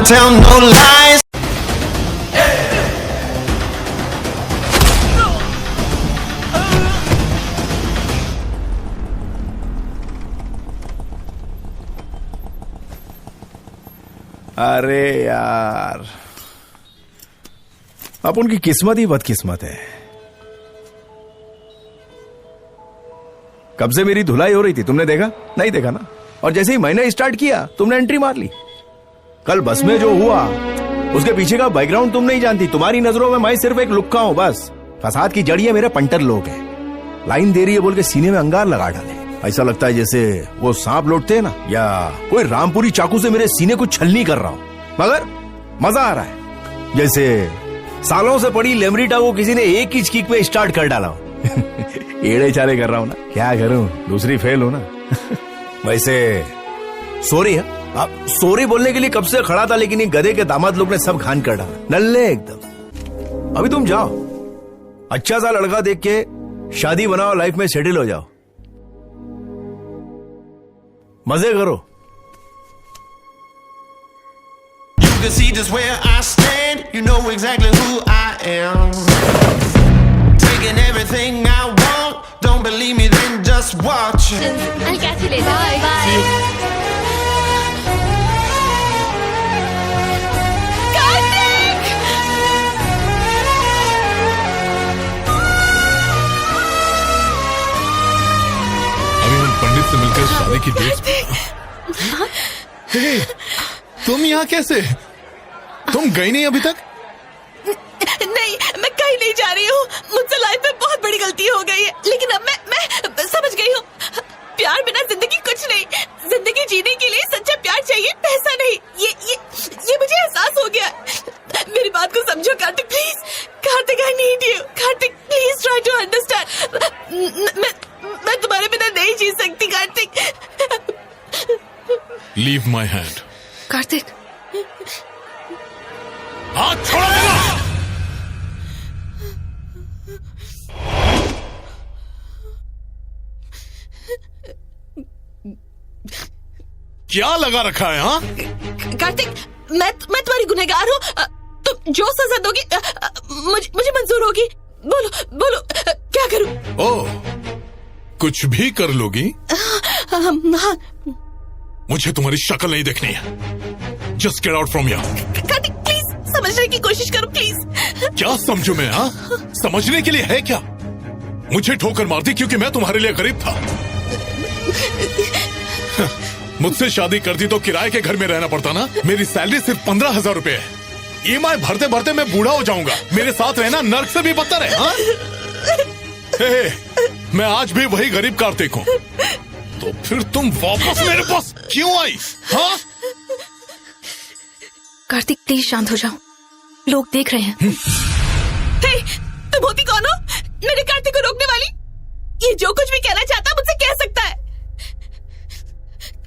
tell no lies. अरे यार, अपन की किस्मत ही बदकिस्मत है। कब से मेरी धुलाई हो रही थी, तुमने देखा? नहीं देखा ना। और जैसे ही मैंने स्टार्ट किया, तुमने एंट्री मार ली। कल बस में जो हुआ, उसके पीछे का बैकग्राउंड तुम नहीं जानती। तुम्हारी नजरों में मैं सिर्फ एक लुक्का हूं बस। फसाद की जड़िए मेरे पंटर लोग हैं। लाइन दे रही है बोल के सीने में अंगार लगा डाले। ऐसा लगता है जैसे वो सांप लौटते हैं ना, या कोई रामपुरी चाकू से मेरे सीने को छलनी कर रहा हूं। मगर मजा आ रहा है, जैसे सालों से पड़ी लेमरीटा को किसी ने एक ही किक पे स्टार्ट कर डाला हो। एड़े चाले कर रहा हूं ना, क्या करूं, दूसरी फेल हो ना। वैसे सॉरी है, आप सॉरी बोलने के लिए कब से खड़ा था, लेकिन ये गधे के दामाद लोग ने सब खान कर डाला, नल्ले एकदम। अभी तुम जाओ, अच्छा सा लड़का देख के शादी बनाओ, लाइफ में सेटल हो जाओ, मजे करो। You can see just where I stand. You know exactly who I am. Taking everything I want. Don't believe me, then just watch. I'll catch you later. Bye. Bye. Karthik! अभी हम पंडित से मिलकर शादी की डेट। हे, तुम यहाँ कैसे? तुम गई नहीं अभी तक? नहीं, मैं कहीं नहीं जा रही हूँ। मुझसे लाइफ में बहुत बड़ी गलती हो गई है, लेकिन अब मैं समझ गई हूँ। प्यार बिना जिंदगी कुछ नहीं। जिंदगी जीने के लिए सच्चा प्यार चाहिए, पैसा नहीं। ये मुझे एहसास हो गया। मेरी बात को समझो Kartik, please. Kartik, I need you. Kartik, please try to understand. मैं तुम्हारे बिना नहीं जी सकती Kartik. Leave my hand. Kartik, हाथ छोड़ो मेरा। क्या लगा रखा है? हाँ कार्तिक, मैं तुम्हारी गुनहगार हूँ। तुम जो सजा दोगी मुझे मंजूर होगी। बोलो बोलो, क्या करूँ? ओह, कुछ भी कर लोगी? हाँ। मुझे तुम्हारी शक्ल नहीं देखनी है। Just get out from here. Kartik, please समझने की कोशिश करो, प्लीज। क्या समझू मैं? हाँ, समझने के लिए है क्या? मुझे ठोकर मार दी क्योंकि मैं तुम्हारे लिए गरीब था। मुझसे शादी करती तो किराए के घर में रहना पड़ता ना। मेरी सैलरी सिर्फ 15,000 रुपए है। ईएमआई भरते भरते मैं बूढ़ा हो जाऊंगा। मेरे साथ रहना नर्क से भी बदतर है। हाँ? मैं आज भी वही गरीब कार्तिक हूँ। तो फिर तुम वापस मेरे पास क्यों आई? हाँ? कार्तिक, प्लीज शांत हो जाओ, लोग देख रहे हैं। हे, तुम होती कौन हो मेरे कार्तिक को रोकने वाली? ये जो कुछ भी कहना चाहता मुझसे कह सकता है।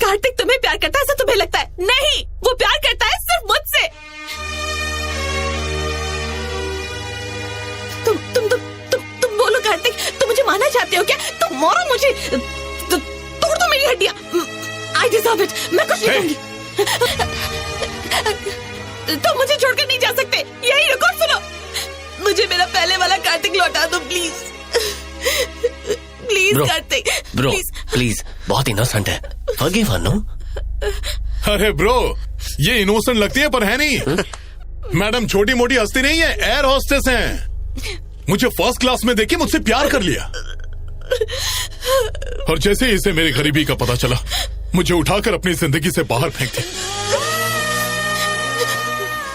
कार्तिक तुम्हें प्यार करता है ऐसा तुम्हें लगता है? नहीं, वो प्यार करता है सिर्फ मुझसे। तुम बोलो कार्तिक, तुम मुझे मारना चाहते हो क्या? तुम मारो मुझे, तोड़ दो मेरी हड्डियां। I deserve it। मैं कुछ नहीं कहूंगी। तुम मुझे छोड़कर नहीं जा सकते। यही रुको, सुनो, मुझे मेरा पहले वाला कार्तिक लौटा दो please. Please Kartik, bro please, बहुत इनोसेंट है। Forgive her no. अरे ब्रो, ये इनोसेंट लगती है पर है नहीं। मैडम छोटी मोटी हस्ती नहीं है, एयर होस्टेस हैं। मुझे फर्स्ट क्लास में देखी, मुझसे प्यार कर लिया। और जैसे ही इसे मेरी गरीबी का पता चला, मुझे उठाकर अपनी जिंदगी से बाहर फेंक दिया।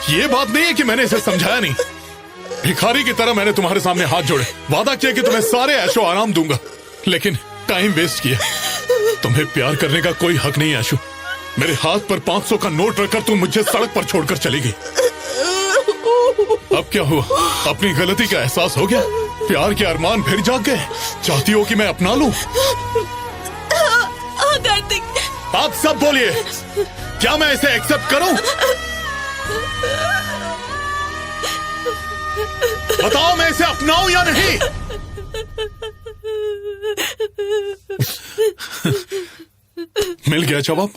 ये बात नहीं है कि मैंने इसे समझाया नहीं। भिखारी की तरह मैंने तुम्हारे सामने हाथ जोड़े, वादा किया कि तुम्हें सारे ऐशो आराम दूंगा, लेकिन टाइम वेस्ट किया। तुम्हें प्यार करने का कोई हक नहीं आशु। मेरे हाथ पर 500 का नोट रखकर तुम मुझे सड़क पर छोड़कर चली गई। अब क्या हुआ? अपनी गलती का एहसास हो गया? प्यार के अरमान फिर जाग गए? चाहती हो कि मैं अपना लूं? कार्तिक, आप सब बोलिए, क्या मैं इसे एक्सेप्ट करूं? बताओ, मैं इसे अपनाऊं या नहीं? मिल गया जवाब।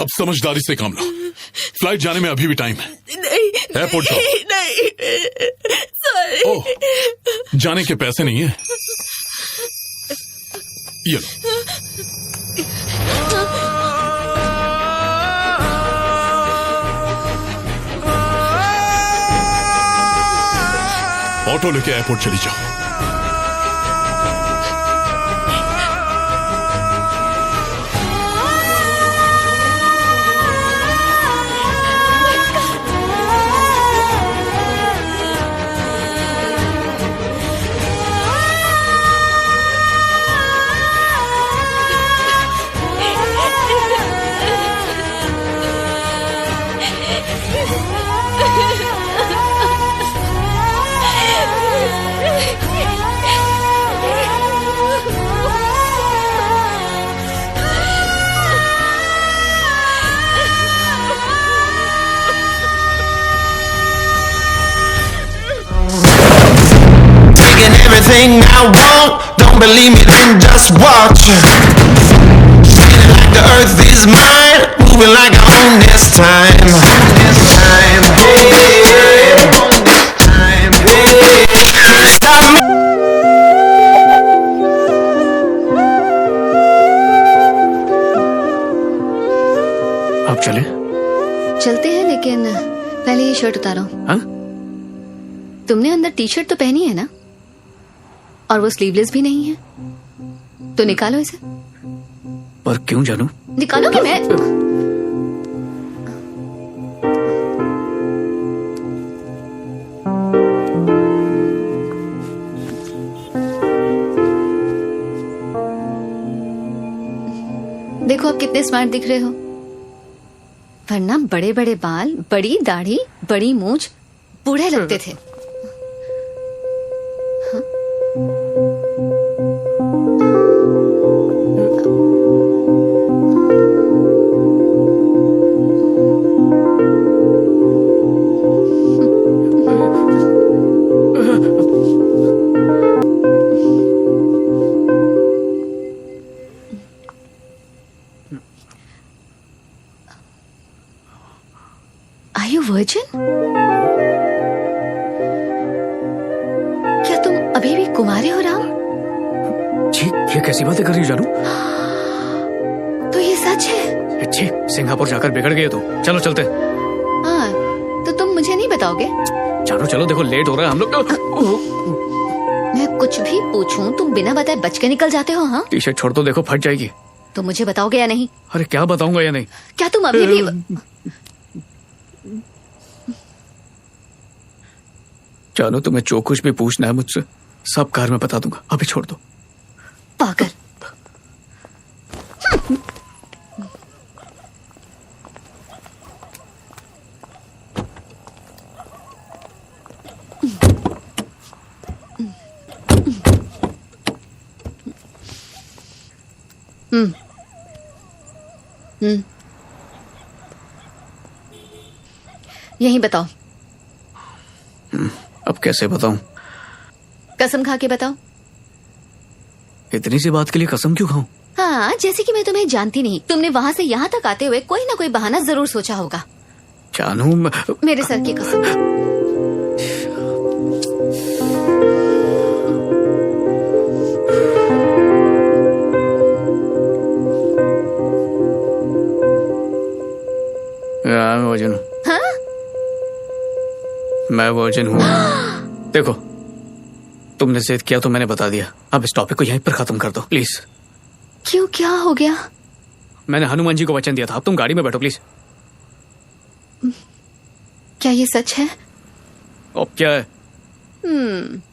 अब समझदारी से काम लो। फ्लाइट जाने में अभी भी टाइम है। नहीं एयरपोर्ट जाओ। नहीं सॉरी। ओह, जाने के पैसे नहीं है। ये लो। ऑटो लेके एयरपोर्ट चली जाओ। Taking everything I want. Don't believe me, then just watch. Feeling like the earth is mine. Moving like I own this time. Own this time. Yeah. Own this time. Yeah. Stop me. आप चले? चलते हैं, लेकिन पहले ये shirt उतारो। हाँ? तुमने अंदर टी शर्ट तो पहनी है ना, और वो स्लीवलेस भी नहीं है, तो निकालो इसे। पर क्यों जानू? निकालो कि मैं। देखो आप कितने स्मार्ट दिख रहे हो, वरना बड़े बड़े बाल, बड़ी दाढ़ी, बड़ी मूंछ, बूढ़े लगते थे। Are you virgin? क्या तुम अभी भी कुंवारे हो राम? जी, ये कैसी बातें कर रही हो जानू? तो ये सच है? अच्छी, सिंगापुर जाकर बिगड़ गए तुम। चलो चलते। हाँ, तो तुम मुझे नहीं बताओगे? जानू चलो, देखो लेट हो रहा है हम लोग। मैं कुछ भी पूछूं तुम बिना बताए बच के निकल जाते हो। हाँ, टी शर्ट छोड़ दो, देखो फट जाएगी। तो मुझे बताओगे या नहीं? अरे क्या बताऊंगा या नहीं? क्या तुम अभी भी? जानू तुम्हें जो कुछ भी पूछना है मुझसे सब कार में बता दूंगा, अभी छोड़ दो। पागल। यही बताओ। अब कैसे बताऊं? कसम खा के बताओ। इतनी सी बात के लिए कसम क्यों खाऊं? हाँ, जैसे कि मैं तुम्हें जानती नहीं, तुमने वहाँ से यहाँ तक आते हुए कोई ना कोई बहाना जरूर सोचा होगा। जानू मेरे सर की कसम। मैं वर्जिन हूँ। हाँ? मैं वर्जिन हूँ। देखो, तुमने जिद किया तो मैंने बता दिया। अब इस टॉपिक को यहीं पर खत्म कर दो प्लीज। क्यों, क्या हो गया? मैंने हनुमान जी को वचन दिया था। अब तुम गाड़ी में बैठो प्लीज। क्या ये सच है? अब क्या है?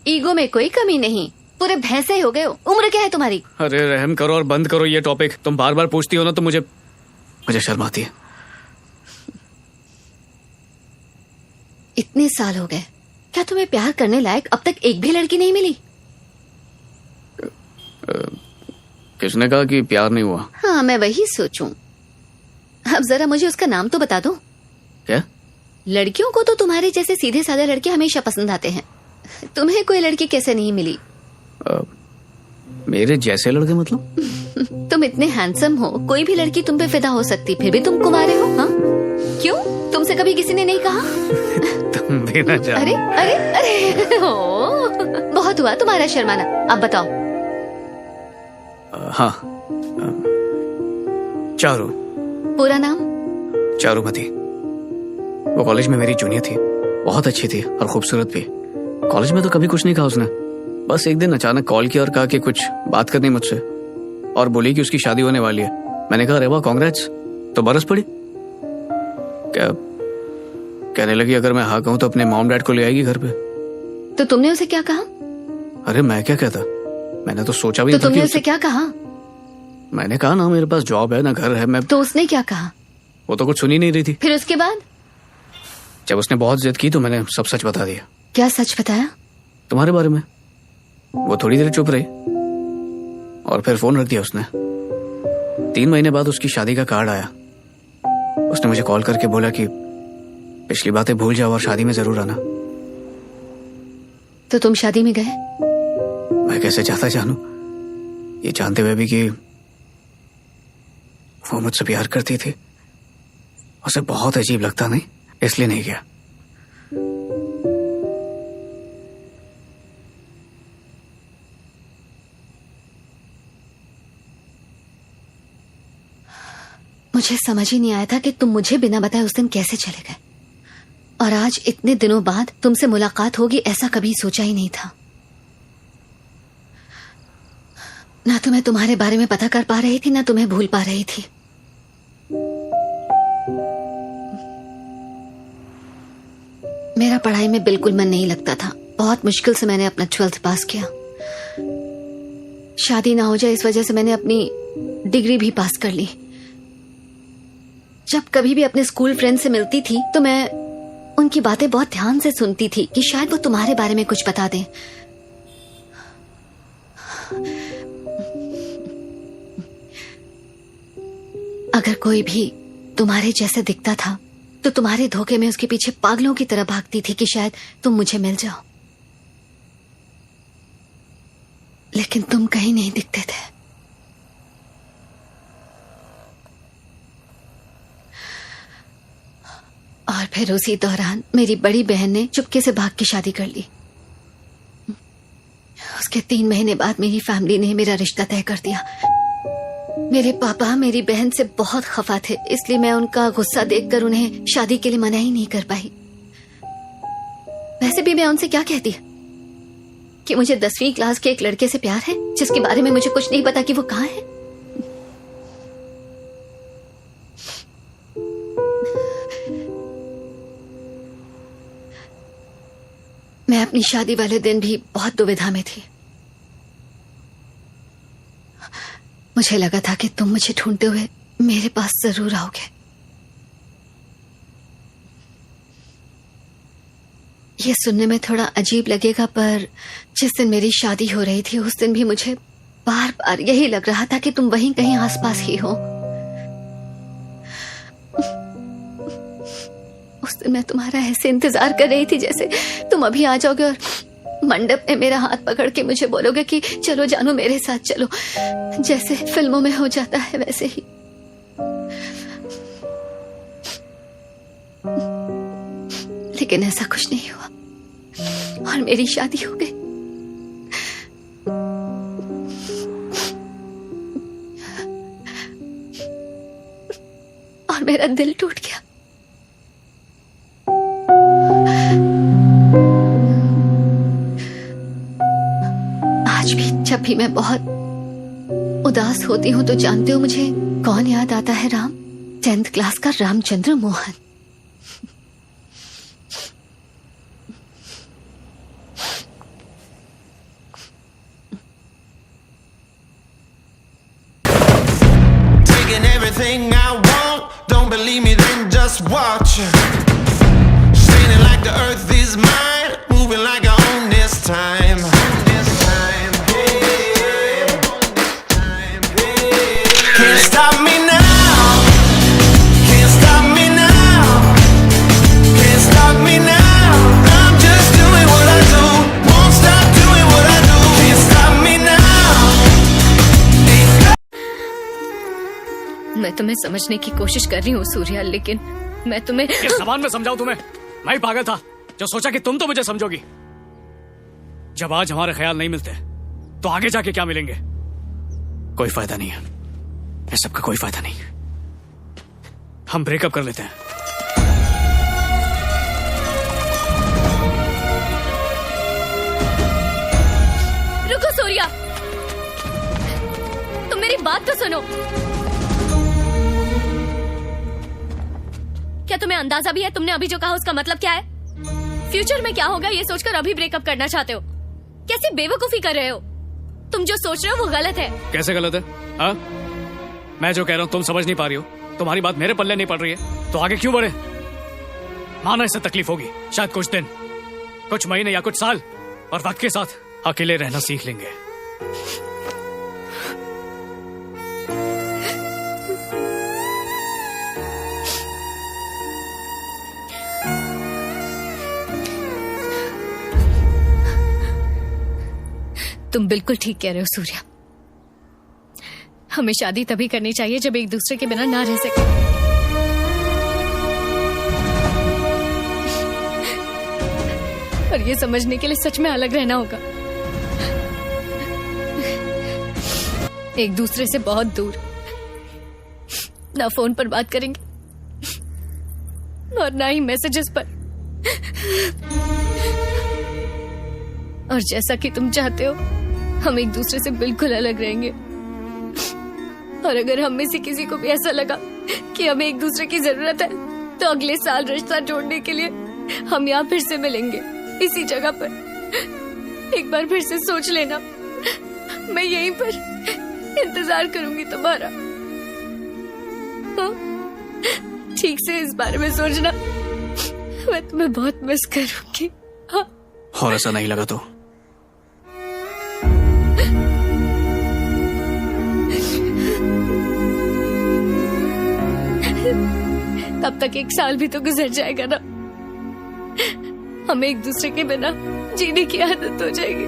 ईगो में कोई कमी नहीं, पूरे भैंसे ही हो गए हो। उम्र क्या है तुम्हारी? अरे रहम करो और बंद करो ये टॉपिक। तुम बार बार पूछती हो ना तो मुझे शर्म आती है। इतने साल हो गए, क्या तुम्हें प्यार करने लायक अब तक एक भी लड़की नहीं मिली? किसने कहा कि प्यार नहीं हुआ? हाँ, मैं वही सोचूं। अब जरा मुझे उसका नाम तो बता दो। क्या? लड़कियों को तो तुम्हारे जैसे सीधे साधे लड़के हमेशा पसंद आते हैं। तुम्हें कोई लड़की कैसे नहीं मिली? मेरे जैसे लड़के मतलब? तुम इतने हैंडसम हो, कोई भी लड़की तुम पे फिदा हो सकती, फिर भी तुम कुंवारे हो? हाँ, क्यों? तुमसे कभी किसी ने नहीं कहा? तुम भी ना जानो। अरे अरे अरे ओ, बहुत हुआ तुम्हारा शर्माना। अब बताओ। हाँ, चारू। पूरा नाम? चारूमती। वो कॉलेज में मेरी जूनियर थी, बहुत अच्छी थी और खूबसूरत भी। कॉलेज में तो कभी कुछ नहीं कहा उसने, बस एक दिन अचानक कॉल किया और कहा कि कुछ बात करनी मुझसे, और बोली कि उसकी शादी होने वाली है। मैंने कहा अरे वाह कांग्रेट्स, तो बरस पड़ी। क्या कहने लगी अगर मैं हाँ कहूं तो अपने मॉम डैड को ले आएगी घर पे। तो तुमने उसे क्या कहा? अरे मैं क्या कहता, मैंने तो सोचा भी तो नहीं था तुमने कि उसे क्या कहा? मैंने कहा ना मेरे पास जॉब है ना घर है। मैं तो उसने क्या कहा? वो तो कुछ सुनी नहीं रही थी। फिर उसके बाद? जब उसने बहुत जिद की तो मैंने सब सच बता दिया। क्या सच बताया? तुम्हारे बारे में। वो थोड़ी देर चुप रही और फिर फोन रख दिया उसने। 3 महीने बाद उसकी शादी का कार्ड आया। उसने मुझे कॉल करके बोला कि पिछली बातें भूल जाओ और शादी में जरूर आना। तो तुम शादी में गए? मैं कैसे चाहता जानू, ये जानते हुए भी कि वो मुझसे प्यार करती थी। उसे बहुत अजीब लगता, नहीं इसलिए नहीं गया। मुझे समझ ही नहीं आया था कि तुम मुझे बिना बताए उस दिन कैसे चले गए, और आज इतने दिनों बाद तुमसे मुलाकात होगी ऐसा कभी सोचा ही नहीं था। ना तो मैं तुम्हारे बारे में पता कर पा रही थी, ना तुम्हें भूल पा रही थी। मेरा पढ़ाई में बिल्कुल मन नहीं लगता था। बहुत मुश्किल से मैंने अपना 12th पास किया। शादी ना हो जाए इस वजह से मैंने अपनी डिग्री भी पास कर ली। जब कभी भी अपने स्कूल फ्रेंड से मिलती थी तो मैं उनकी बातें बहुत ध्यान से सुनती थी कि शायद वो तुम्हारे बारे में कुछ बता दें। अगर कोई भी तुम्हारे जैसे दिखता था तो तुम्हारे धोखे में उसके पीछे पागलों की तरह भागती थी कि शायद तुम मुझे मिल जाओ, लेकिन तुम कहीं नहीं दिखते थे। और फिर उसी दौरान मेरी बड़ी बहन ने चुपके से भाग के शादी कर ली। उसके 3 महीने बाद मेरी फैमिली ने मेरा रिश्ता तय कर दिया। मेरे पापा मेरी बहन से बहुत खफा थे, इसलिए मैं उनका गुस्सा देखकर उन्हें शादी के लिए मना ही नहीं कर पाई। वैसे भी मैं उनसे क्या कहती कि मुझे 10वीं क्लास के एक लड़के से प्यार है जिसके बारे में मुझे कुछ नहीं पता कि वो कहाँ है। मैं अपनी शादी वाले दिन भी बहुत दुविधा में थी। मुझे लगा था कि तुम मुझे ढूंढते हुए मेरे पास जरूर आओगे। ये सुनने में थोड़ा अजीब लगेगा, पर जिस दिन मेरी शादी हो रही थी उस दिन भी मुझे बार बार यही लग रहा था कि तुम वहीं कहीं आसपास ही हो। उस दिन मैं तुम्हारा ऐसे इंतजार कर रही थी जैसे तुम अभी आ जाओगे और मंडप में मेरा हाथ पकड़ के मुझे बोलोगे कि चलो जानू मेरे साथ चलो, जैसे फिल्मों में हो जाता है वैसे ही। लेकिन ऐसा कुछ नहीं हुआ और मेरी शादी हो गई। और मेरा दिल टूट गया। आज भी जब भी मैं बहुत उदास होती हूँ तो जानते हो मुझे कौन याद आता है? राम, 10th क्लास का Ramchandra Mohan. Taking everything I want, don't believe me then just watch. Spinning like the earth is mine, moving like I own this time. Can't stop me now. Can't stop me now. Can't stop me now. I'm just doing what I do. Won't stop doing what I do. Can't stop me now. मैं तुम्हें समझने की कोशिश कर रही हूँ सूर्या, लेकिन मैं तुम्हें किस जबान में समझाऊं तुम्हें? मैं ही पागल था जो सोचा कि तुम तो मुझे समझोगी। जब आज हमारे ख्याल नहीं मिलते तो आगे जाके क्या मिलेंगे? कोई फायदा नहीं है, इस सब का कोई फायदा नहीं। हम ब्रेकअप कर लेते हैं। रुको सूर्या, तुम मेरी बात तो सुनो। क्या तुम्हें अंदाजा भी है तुमने अभी जो कहा उसका मतलब क्या है? फ्यूचर में क्या होगा ये सोचकर अभी ब्रेकअप करना चाहते हो? कैसी बेवकूफी कर रहे हो? तुम जो सोच रहे हो वो गलत है। कैसे गलत है? हाँ, मैं जो कह रहा हूं तुम समझ नहीं पा रही हो। तुम्हारी बात मेरे पल्ले नहीं पड़ रही है तो आगे क्यों बढ़े? माना इससे तकलीफ होगी, शायद कुछ दिन, कुछ महीने या कुछ साल, और वक्त के साथ अकेले रहना सीख लेंगे। तुम बिल्कुल ठीक कह रहे हो सूर्या। हमें शादी तभी करनी चाहिए जब एक दूसरे के बिना ना रह सके। और ये समझने के लिए सच में अलग रहना होगा, एक दूसरे से बहुत दूर। ना फोन पर बात करेंगे और ना ही मैसेजेस पर। और जैसा कि तुम चाहते हो हम एक दूसरे से बिल्कुल अलग रहेंगे। और अगर हम में से किसी को भी ऐसा लगा कि हमें एक दूसरे की जरूरत है तो अगले साल रिश्ता जोड़ने के लिए हम यहाँ फिर से मिलेंगे, इसी जगह पर। एक बार फिर से सोच लेना, मैं यहीं पर इंतजार करूंगी तुम्हारा। हाँ? ठीक से इस बारे में सोचना, मैं तुम्हें बहुत मिस करूंगी। हाँ? और ऐसा नहीं लगा तो? तब तक एक साल भी तो गुजर जाएगा ना, हमें एक दूसरे के बिना जीने की आदत हो जाएगी।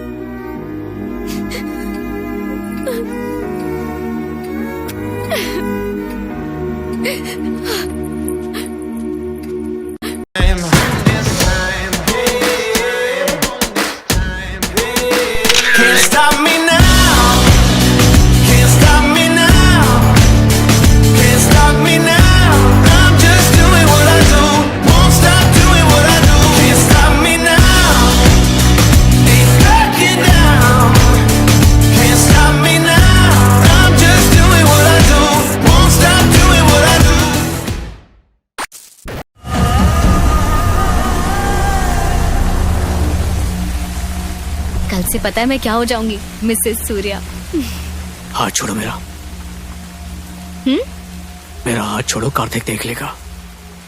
Can't stop me now. Can't stop me now. Can't stop me now. I'm just doing what I do. Won't stop doing what I do. Can't stop me now. Ain't backing down. Can't stop me now. I'm just doing what I do. Won't stop doing what I do. कल से पता है मैं क्या हो जाऊंगी, Mrs Surya. हाथ छोड़ो मेरा। मेरा हाथ छोड़ो, कार्तिक देख लेगा।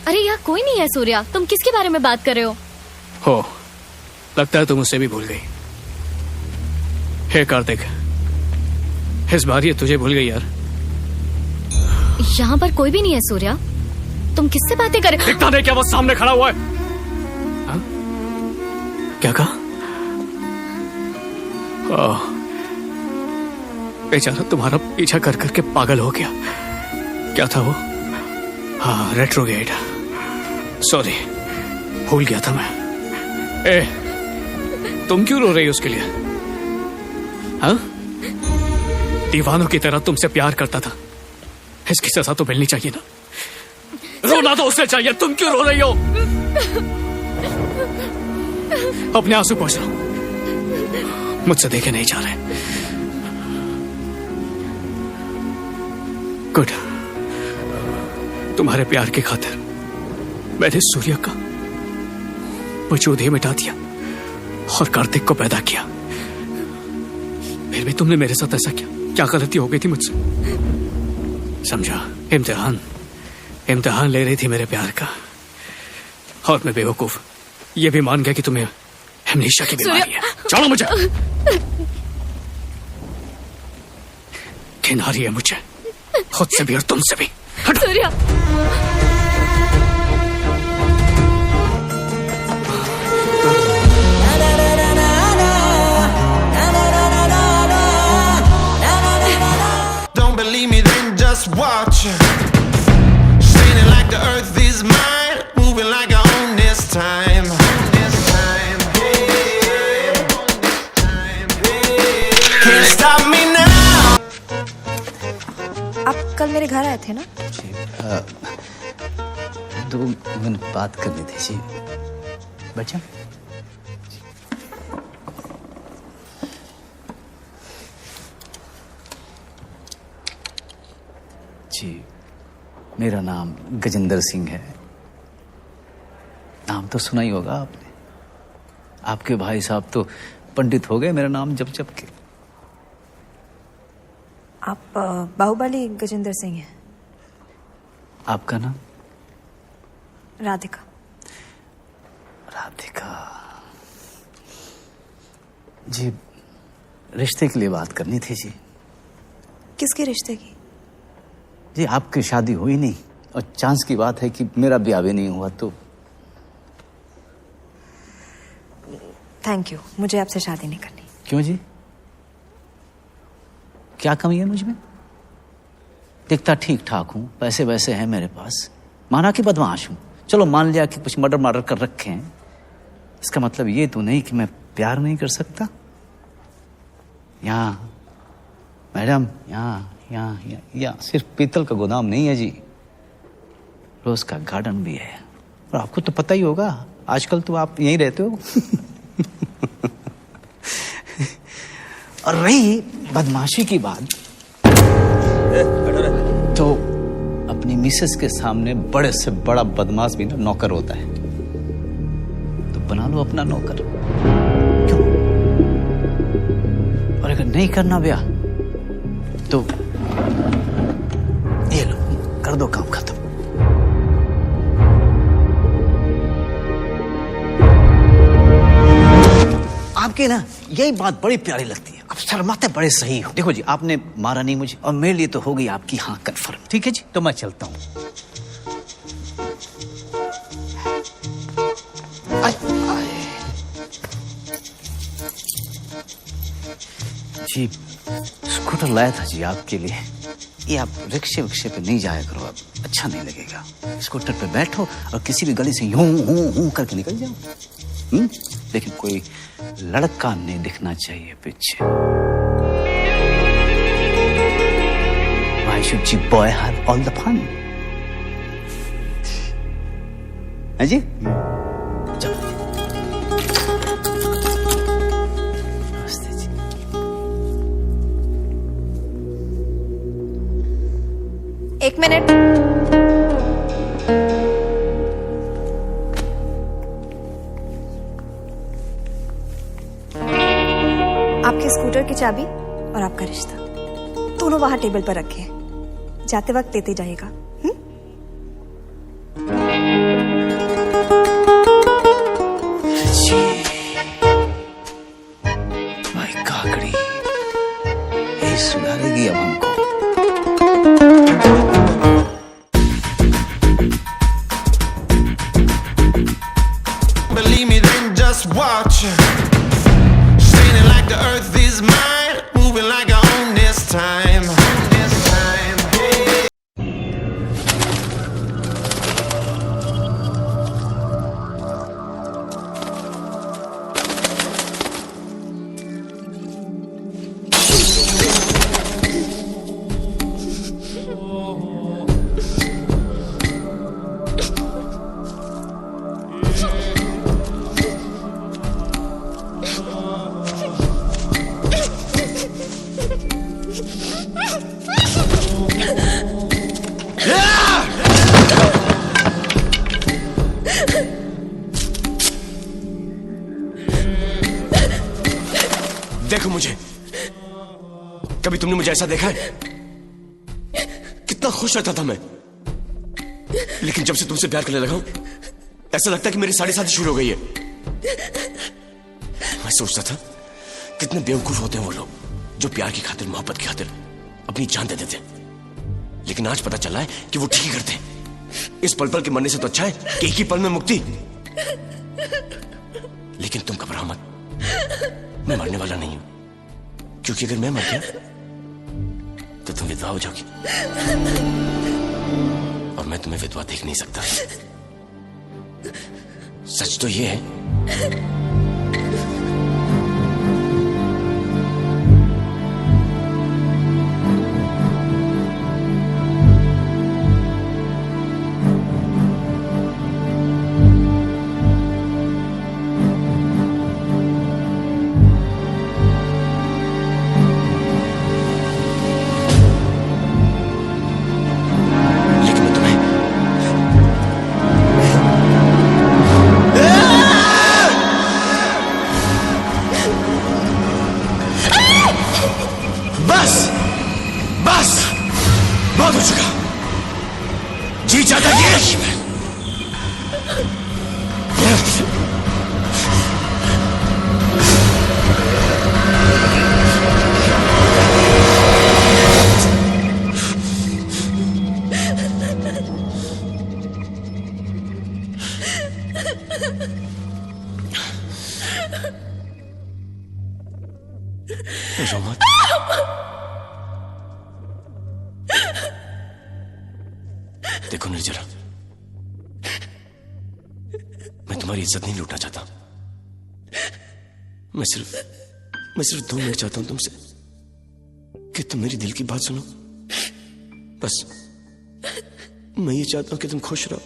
अरे यहाँ कोई नहीं है सूर्या, तुम किसके बारे में बात कर रहे हो? लगता है तुम उससे भी भूल गई। हे कार्तिक, इस बार ये तुझे भूल गई यार। यहाँ पर कोई भी नहीं है सूर्या, तुम किससे बातें कर रहे हो? दिखता नहीं क्या वो सामने खड़ा हुआ है? हाँ? क्या कहा? बेचारा तुम्हारा पीछा कर करके पागल हो गया। क्या था वो? हाँ, रेट्रोगेट। सॉरी, भूल गया था मैं। तुम क्यों रो रही हो उसके लिए? हाँ? दीवानों की तरह तुमसे प्यार करता था, इसकी सजा तो मिलनी चाहिए ना। रोना तो उसे चाहिए, तुम क्यों रो रही हो? अपने आंसू पोंछ लो, मुझसे देखे नहीं जा रहे। गुड, तुम्हारे प्यार की खातिर मैंने सूर्य का वजूद ही मिटा दिया और कार्तिक को पैदा किया। फिर भी तुमने मेरे साथ ऐसा किया, क्या गलती हो गई थी मुझसे? समझा, इम्तिहान ले रही थी मेरे प्यार का, और मैं बेवकूफ ये भी मान गया कि तुम्हें हमेशा की बीमारी है। छोड़ो मुझे, घिनारी है मुझे, खुद से भी और तुमसे भी। Surya, Don't believe me, then just watch. घर आए थे ना? जी 2 मिनट बात करनी थी जी। बच्चा जी, मेरा नाम गजेंद्र सिंह है। नाम तो सुना ही होगा आपने। आपके भाई साहब तो पंडित हो गए मेरा नाम जप जप के। आप बाहुबली गजेंद्र सिंह हैं? आपका नाम? राधिका। राधिका जी, रिश्ते के लिए बात करनी थी जी। किसके रिश्ते की? जी आपकी शादी हुई नहीं और चांस की बात है कि मेरा ब्याह भी नहीं हुआ तो। थैंक यू, मुझे आपसे शादी नहीं करनी। क्यों जी? क्या कमी है मुझ में? दिखता ठीक ठाक हूं, पैसे वैसे हैं मेरे पास, माना कि बदमाश हूं। चलो मान लिया कि कुछ मर्डर कर रखे हैं, इसका मतलब ये तो नहीं कि मैं प्यार नहीं कर सकता। यहाँ मैडम, यहाँ सिर्फ पीतल का गोदाम नहीं है जी, रोज का गार्डन भी है। और आपको तो पता ही होगा, आजकल तो आप यहीं रहते हो। और रही बदमाशी की बात, तो अपनी मिसेस के सामने बड़े से बड़ा बदमाश भी ना नौकर होता है। तो बना लो अपना नौकर। क्यों? और अगर नहीं करना ब्याह तो ये लो, कर दो काम खत्म। आपके ना यही बात बड़ी प्यारी लगती है, आप शर्माते बड़े सही हो। देखो जी, आपने मारा नहीं मुझे और मेरे लिए तो हो गई आपकी हाँ कन्फर्म। ठीक है जी, तो मैं चलता हूं। जी स्कूटर लाया था जी आपके लिए। ये आप रिक्शे विक्शे पे नहीं जाया करो, अब अच्छा नहीं लगेगा। स्कूटर पे बैठो और किसी भी गली से यूं हूं करके निकल जाओ। लेकिन कोई लड़का नहीं दिखना चाहिए पीछे। Why should you boy have all the fun? है जी? चलो। नमस्ते जी। एक मिनट। आपके स्कूटर की चाबी और आपका रिश्ता दोनों वहां टेबल पर रखे हैं, जाते वक्त देते जाइएगा। भाई काकड़ी ये सुधारेगी अब हमको। Believe me, then just watch. Spinning like the earth is mine, moving like I own this time. देखो मुझे, कभी तुमने मुझे ऐसा देखा है? कितना खुश रहता था मैं, लेकिन जब से तुमसे प्यार करने लगा हूं, ऐसा लगता है कि मेरी सारी शादी शुरू हो गई है। मैं सोचता था कितने बेवकूफ होते हैं वो लोग जो प्यार की खातिर, मोहब्बत की खातिर अपनी जान दे देते हैं। लेकिन आज पता चला है कि वो ठीक ही करते हैं। इस पल पल के मरने से तो अच्छा है कि एक ही पल में मुक्ति। लेकिन तुम घबराओ मत, मैं मरने वाला नहीं हूं, क्योंकि अगर मैं मर गया तो तुम विधवा हो जाओगी और मैं तुम्हें विधवा देख नहीं सकता। सच तो ये है रो मत। देखो निर्जरा, मैं तुम्हारी इज्जत नहीं लूटना चाहता। मैं सिर्फ 2 मिनट चाहता हूं तुमसे कि तुम मेरी दिल की बात सुनो। बस मैं ये चाहता हूं कि तुम खुश रहो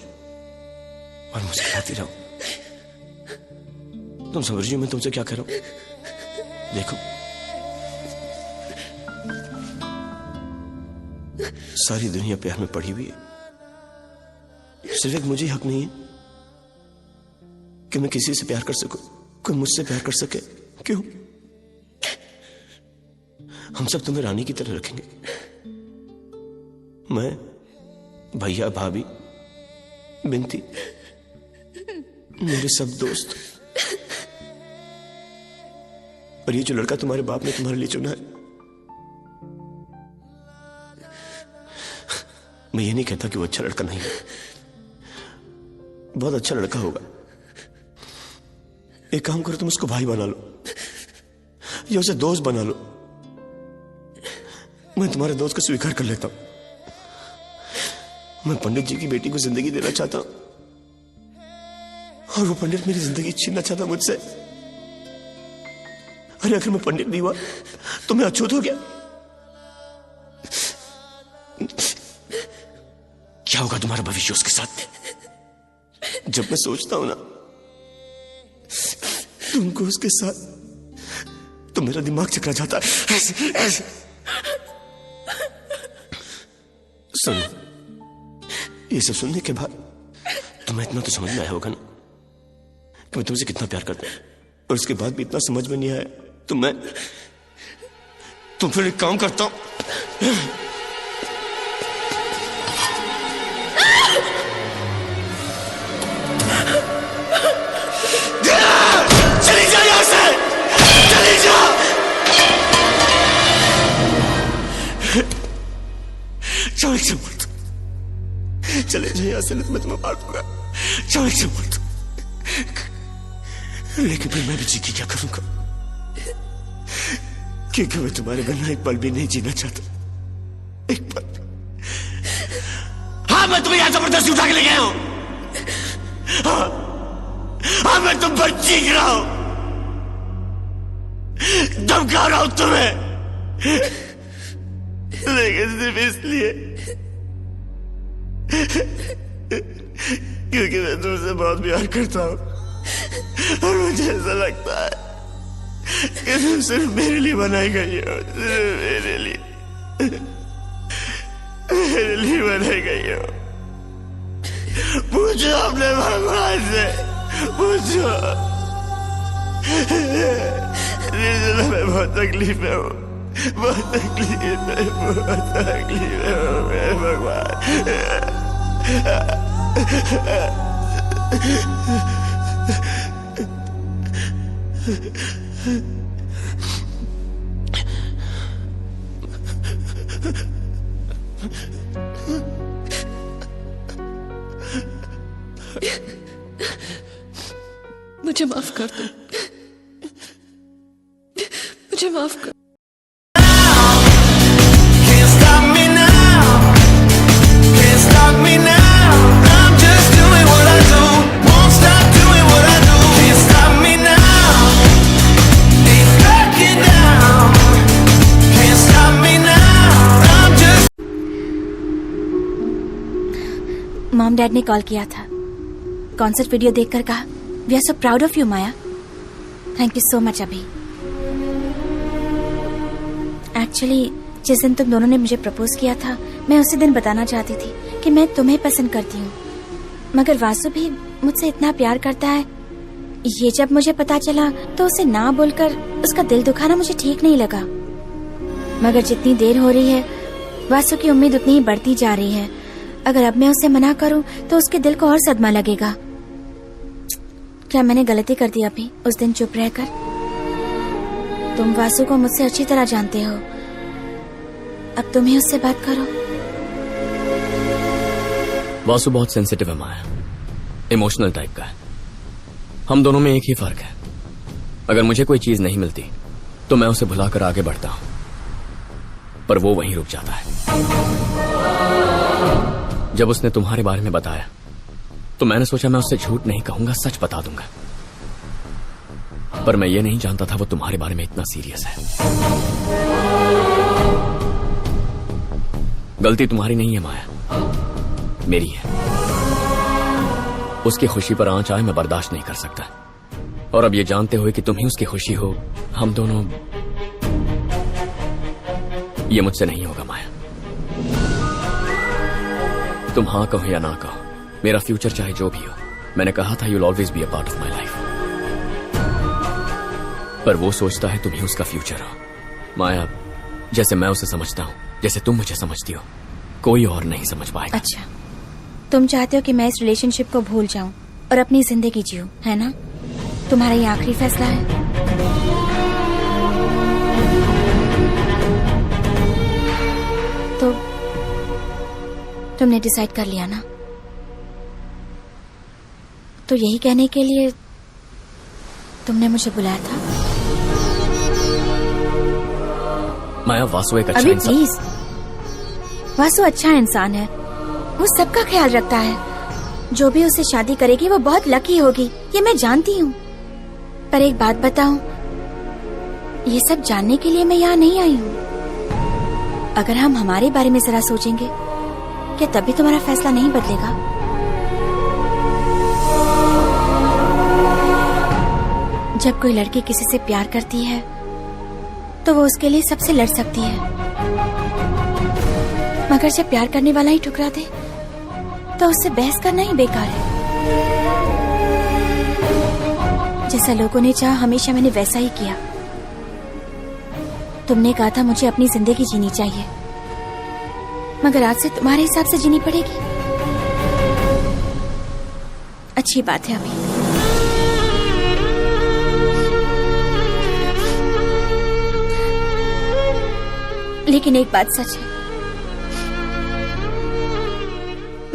और मुस्कुराती रहो। तुम समझ रही हो मैं तुमसे क्या कर रहा हूं? देखो, सारी दुनिया प्यार में पड़ी हुई है, सिर्फ एक मुझे हक नहीं है कि मैं किसी से प्यार कर सकूं, कोई मुझसे प्यार कर सके। क्यों? हम सब तुम्हें रानी की तरह रखेंगे। मैं, भैया, भाभी, बिनती, मेरे सब दोस्त, और ये जो लड़का तुम्हारे बाप ने तुम्हारे लिए चुना है, मैं ये नहीं कहता कि वो अच्छा लड़का नहीं है, बहुत अच्छा लड़का होगा। एक काम करो, तुम उसको भाई बना लो या उसे दोस्त बना लो। मैं तुम्हारे दोस्त को स्वीकार कर लेता हूं। मैं पंडित जी की बेटी को जिंदगी देना चाहता हूं और वो पंडित मेरी जिंदगी छीनना चाहता मुझसे। अरे अगर मैं पंडित नहीं हुआ तो मैं अछूत हो गया। क्या होगा तुम्हारा भविष्य उसके साथ? जब मैं सोचता हूं ना तुमको उसके साथ, तो मेरा दिमाग चकरा जाता है। ऐसे। सुन, ये सब सुनने के बाद तुम्हें इतना तो समझ में आया होगा ना कि मैं तुमसे कितना प्यार करता हूं, और उसके बाद भी इतना समझ में नहीं आया तो फिर एक काम करता हूं। चली जा यहां से, चली जा। जाओ, एक से बोल दो, चले जाइए यहां से, मैं तुम्हें मार दूंगा। जाओ, एक से बोल दो। लेकिन फिर मैं भी जी के क्या करूंगा, क्योंकि मैं तुम्हारे बिना एक पल भी नहीं जीना चाहता, एक पल। हाँ, मैं तुम्हें यहां जबरदस्ती उठा के ले गया हूं। हाँ, मैं तुम पर चीख रहा हूं, धमका रहा हूं तुम्हें, लेकिन सिर्फ इसलिए क्योंकि मैं तुमसे बहुत प्यार करता हूं और मुझे ऐसा लगता है कि तुम सिर्फ मेरे लिए बनाई गई हो, सिर्फ मेरे लिए बनाई गई हो। पूछो अपने भगवान से, पूछो। मैं बहुत तकलीफ में हूँ, बहुत तकलीफ में हूँ मेरे भगवान। मुझे माफ कर दो, मुझे माफ कर। Can't stop me now. Can't stop me now. I'm just doing what I do. Won't stop doing what I do. Can't stop me now. Ain't backing down. Can't stop me now. I'm just. Mom dad ने call किया था, concert video देखकर कहा we are so proud of you Maya, thank you so much. अभी actually जिस दिन तुम दोनों ने मुझे प्रपोज किया था, मैं उसी दिन बताना चाहती थी कि मैं तुम्हें पसंद करती हूँ, मगर वासु भी मुझसे इतना प्यार करता है। ये जब मुझे पता चला तो उसे ना बोलकर उसका दिल दुखाना मुझे ठीक नहीं लगा, मगर जितनी देर हो रही है वासु की उम्मीद उतनी ही बढ़ती जा रही है। अगर अब मैं उसे मना करूं तो उसके दिल को और सदमा लगेगा। क्या मैंने गलती कर दी अभी उस दिन चुप रहकर? तुम वासु को मुझसे अच्छी तरह जानते हो, अब तुम ही उससे बात करो। वासु बहुत सेंसिटिव है माया, इमोशनल टाइप का है। हम दोनों में एक ही फर्क है, अगर मुझे कोई चीज नहीं मिलती तो मैं उसे भुलाकर आगे बढ़ता हूं, पर वो वहीं रुक जाता है। जब उसने तुम्हारे बारे में बताया तो मैंने सोचा मैं उससे झूठ नहीं कहूंगा, सच बता दूंगा, पर मैं ये नहीं जानता था वो तुम्हारे बारे में इतना सीरियस है। गलती तुम्हारी नहीं है माया, मेरी है। उसकी खुशी पर आंच आए मैं बर्दाश्त नहीं कर सकता, और अब ये जानते हुए कि तुम ही उसकी खुशी हो, हम दोनों, ये मुझसे नहीं होगा माया। तुम हाँ कहो या ना कहो, मेरा फ्यूचर चाहे जो भी हो, मैंने कहा था you'll always be a part of my life, पर वो सोचता है तुम ही उसका फ्यूचर हो। माया, जैसे मैं उसे समझता हूँ, जैसे तुम मुझे समझती हो, कोई और नहीं समझ पाएगा। अच्छा, तुम चाहते हो कि मैं इस रिलेशनशिप को भूल जाऊं और अपनी जिंदगी जीऊं, है ना? तुम्हारा ये आखिरी फैसला है? तो तुमने डिसाइड कर लिया ना? तो यही कहने के लिए तुमने मुझे बुलाया था? माया, वासु एक अच्छा अभी इंसान। प्लीज, वासु अच्छा इंसान है, वो सबका ख्याल रखता है। जो भी उससे शादी करेगी वो बहुत लकी होगी, ये मैं जानती हूँ। पर एक बात बताऊं, ये सब जानने के लिए मैं यहाँ नहीं आई हूँ। अगर हम हमारे बारे में जरा सोचेंगे, क्या तभी तुम्हारा फैसला नहीं बदलेगा? जब कोई लड़की किसी से प्यार करती है तो वो उसके लिए सबसे लड़ सकती है, मगर जब प्यार करने वाला ही ठुकरा दे तो उससे बहस करना ही बेकार है। जैसा लोगों ने चाहा हमेशा मैंने वैसा ही किया। तुमने कहा था मुझे अपनी जिंदगी जीनी चाहिए, मगर आज से तुम्हारे हिसाब से जीनी पड़ेगी। अच्छी बात है अभी। लेकिन एक बात सच है,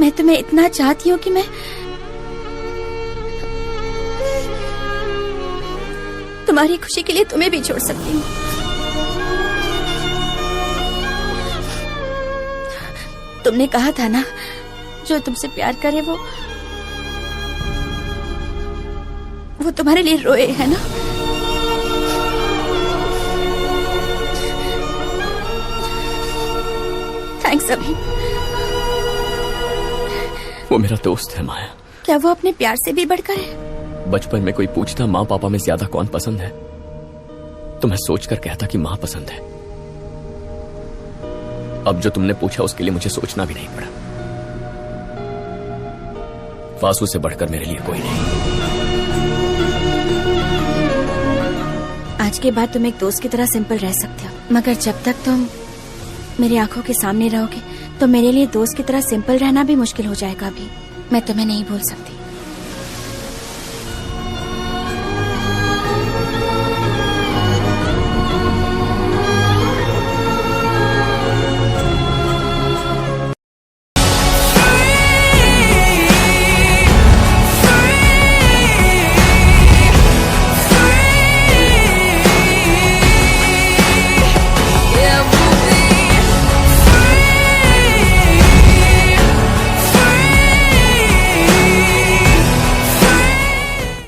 मैं तुम्हें इतना चाहती हूँ कि मैं तुम्हारी खुशी के लिए तुम्हें भी छोड़ सकती हूँ। तुमने कहा था ना, जो तुमसे प्यार करे वो तुम्हारे लिए रोए, है ना? थैंक्स अभी। वो मेरा दोस्त है माया। क्या वो अपने प्यार से भी बढ़कर है? बचपन में कोई पूछता माँ पापा में ज्यादा कौन पसंद है, तो मैं सोचकर कहता कि माँ पसंद है। अब जो तुमने पूछा उसके लिए मुझे सोचना भी नहीं पड़ा। वासु से बढ़कर मेरे लिए कोई नहीं। आज के बाद तुम एक दोस्त की तरह सिंपल रह सकते हो, मगर जब तक तुम मेरी आंखों के सामने रहोगे तो मेरे लिए दोस्त की तरह सिंपल रहना भी मुश्किल हो जाएगा। अभी मैं तुम्हें नहीं भूल सकती।